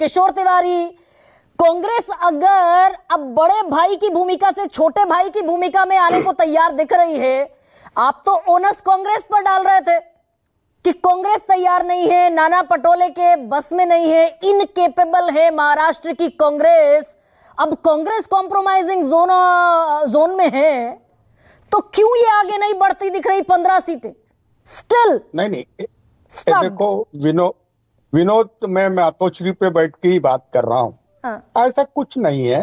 किशोर तिवारी, कांग्रेस अगर अब बड़े भाई की भूमिका से छोटे भाई की भूमिका में आने को तैयार दिख रही है, आप तो ओनस कांग्रेस पर डाल रहे थे कि कांग्रेस तैयार नहीं है, नाना पटोले के बस में नहीं है, इनकेपेबल है महाराष्ट्र की कांग्रेस। अब कांग्रेस कॉम्प्रोमाइजिंग जोन में है, तो क्यों ये आगे नहीं बढ़ती दिख रही 15 सीटें स्टिल? नहीं देखो विनोद, मैं मातोश्री पे बैठ के ही बात कर रहा हूँ। हाँ। ऐसा कुछ नहीं है।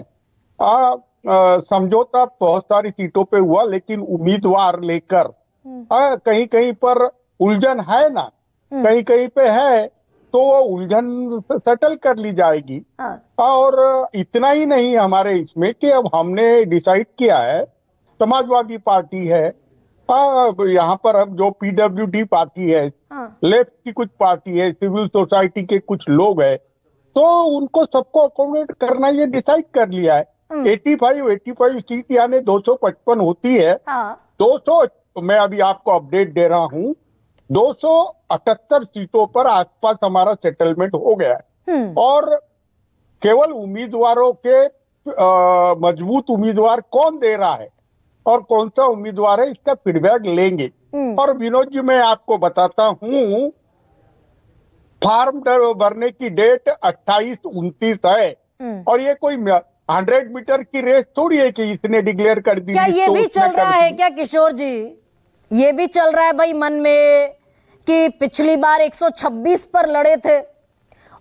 समझौता बहुत सारी सीटों पे हुआ, लेकिन उम्मीदवार लेकर कहीं कहीं पर उलझन है ना, कहीं कहीं पे है, तो वो उलझन सेटल कर ली जाएगी। और इतना ही नहीं हमारे इसमें कि अब हमने डिसाइड किया है, समाजवादी पार्टी है, यहाँ पर अब जो पीडब्ल्यूडी पार्टी है, लेफ्ट की कुछ पार्टी है, सिविल सोसाइटी के कुछ लोग हैं, तो उनको सबको अकोमोडेट करना ये डिसाइड कर लिया है। 85 सीट यानी 255 होती है। 200, मैं अभी आपको अपडेट दे रहा हूँ, 278 सीटों पर आसपास हमारा सेटलमेंट हो गया है। और केवल उम्मीदवारों के मजबूत उम्मीदवार कौन दे रहा है और कौन सा उम्मीदवार है, इसका फीडबैक लेंगे। और विनोद जी, मैं आपको बताता हूँ, फॉर्म भरने की डेट 28-29 है, और ये कोई 100 मीटर की रेस थोड़ी है कि इसने डिक्लेयर कर दी। क्या ये भी चल रहा है क्या किशोर जी? ये भी चल रहा है भाई मन में कि पिछली बार 126 पर लड़े थे,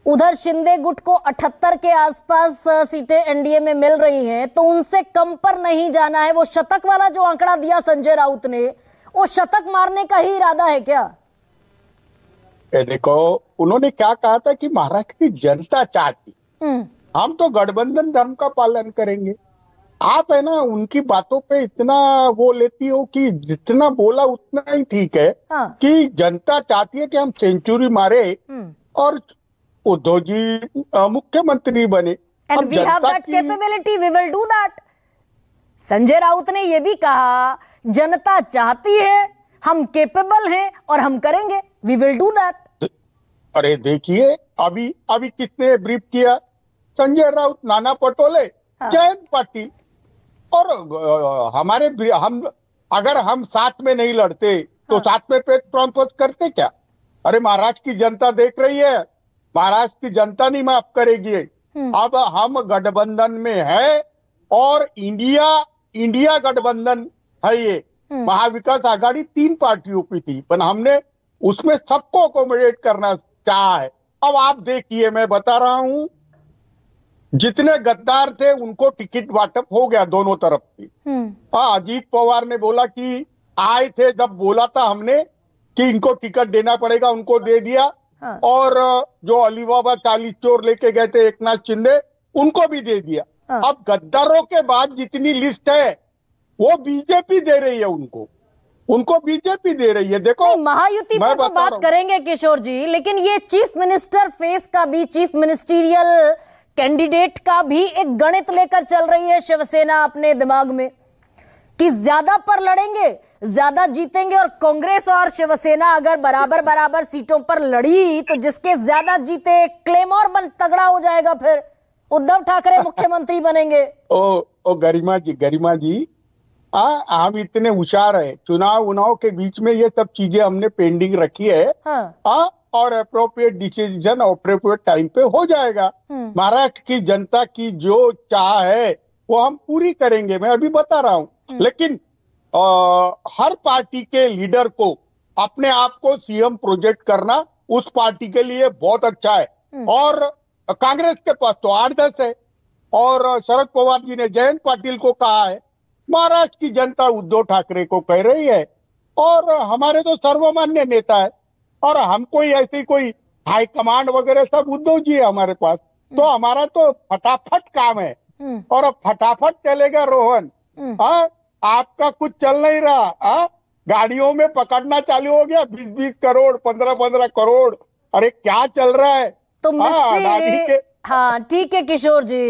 उधर शिंदे गुट को 78 के आसपास सीटें एनडीए में मिल रही हैं, तो उनसे कम पर नहीं जाना है। वो शतक वाला जो आंकड़ा दिया संजय राउत ने, वो शतक मारने का ही इरादा है क्या? देखो, उन्होंने क्या कहा था कि महाराष्ट्र की जनता चाहती, हम तो गठबंधन धर्म का पालन करेंगे। आप है ना, उनकी बातों पे इतना वो लेती हो कि जितना बोला उतना ही ठीक है। कि जनता चाहती है कि हम सेंचुरी मारे और उद्धव जी मुख्यमंत्री बने। And we have that capability, we will do that. Sanjay Raut ने ये भी कहा, जनता चाहती है, हम केपेबल हैं और हम करेंगे, we will do that. अरे देखिए, अभी किसने ब्रीफ किया? संजय राउत, नाना पटोले, जयंत पाटिल। और अगर हम साथ में नहीं लड़ते तो साथ में पेट ट्रांसफर करते क्या? अरे महाराष्ट्र की जनता देख रही है, महाराष्ट्र की जनता नहीं माफ करेगी। अब हम गठबंधन में है, और इंडिया गठबंधन है ये। महाविकास आघाड़ी 3 पार्टियों की थी, पर हमने उसमें सबको अकोमोडेट करना चाहा है। अब आप देखिए, मैं बता रहा हूं, जितने गद्दार थे उनको टिकट वाटप हो गया दोनों तरफ की। अजीत पवार ने बोला कि आए थे, जब बोला था हमने कि इनको टिकट देना पड़ेगा, उनको दे दिया। और जो अलीबाबा 40 चोर लेके गए थे एकनाथ शिंदे, उनको भी दे दिया। अब गद्दारों के बाद जितनी लिस्ट है वो बीजेपी दे रही है, उनको बीजेपी दे रही है। देखो, महायुति पर तो बात करेंगे किशोर जी, लेकिन ये चीफ मिनिस्टर फेस का भी, चीफ मिनिस्टीरियल कैंडिडेट का भी एक गणित लेकर चल रही है शिवसेना अपने दिमाग में कि ज्यादा पर लड़ेंगे, ज्यादा जीतेंगे। और कांग्रेस और शिवसेना अगर बराबर सीटों पर लड़ी तो जिसके ज्यादा जीते क्लेम और तगड़ा हो जाएगा, फिर उद्धव ठाकरे मुख्यमंत्री बनेंगे। ओ गरिमा जी, हम इतने होशियार है, चुनाव के बीच में ये सब चीजें हमने पेंडिंग रखी है। और अप्रोप्रिएट डिसीजन अप्रोप्रिएट टाइम पे हो जाएगा। महाराष्ट्र की जनता की जो चाह है वो हम पूरी करेंगे, मैं अभी बता रहा हूँ। लेकिन हर पार्टी के लीडर को अपने आप को सीएम प्रोजेक्ट करना उस पार्टी के लिए बहुत अच्छा है। और कांग्रेस के पास तो 8-10 है, और शरद पवार जी ने जयंत पाटिल को कहा है, महाराष्ट्र की जनता उद्धव ठाकरे को कह रही है, और हमारे तो सर्वमान्य नेता है, और हम कोई हाई कमांड वगैरह सब उद्धव जी है हमारे पास। तो हमारा तो फटाफट काम है, और अब फटाफट चलेगा। रोहन, आपका कुछ चल नहीं रहा, गाड़ियों में पकड़ना चालू हो गया, 20-20 करोड़, 15-15 करोड़। अरे क्या चल रहा है? तो हाँ ठीक है किशोर जी।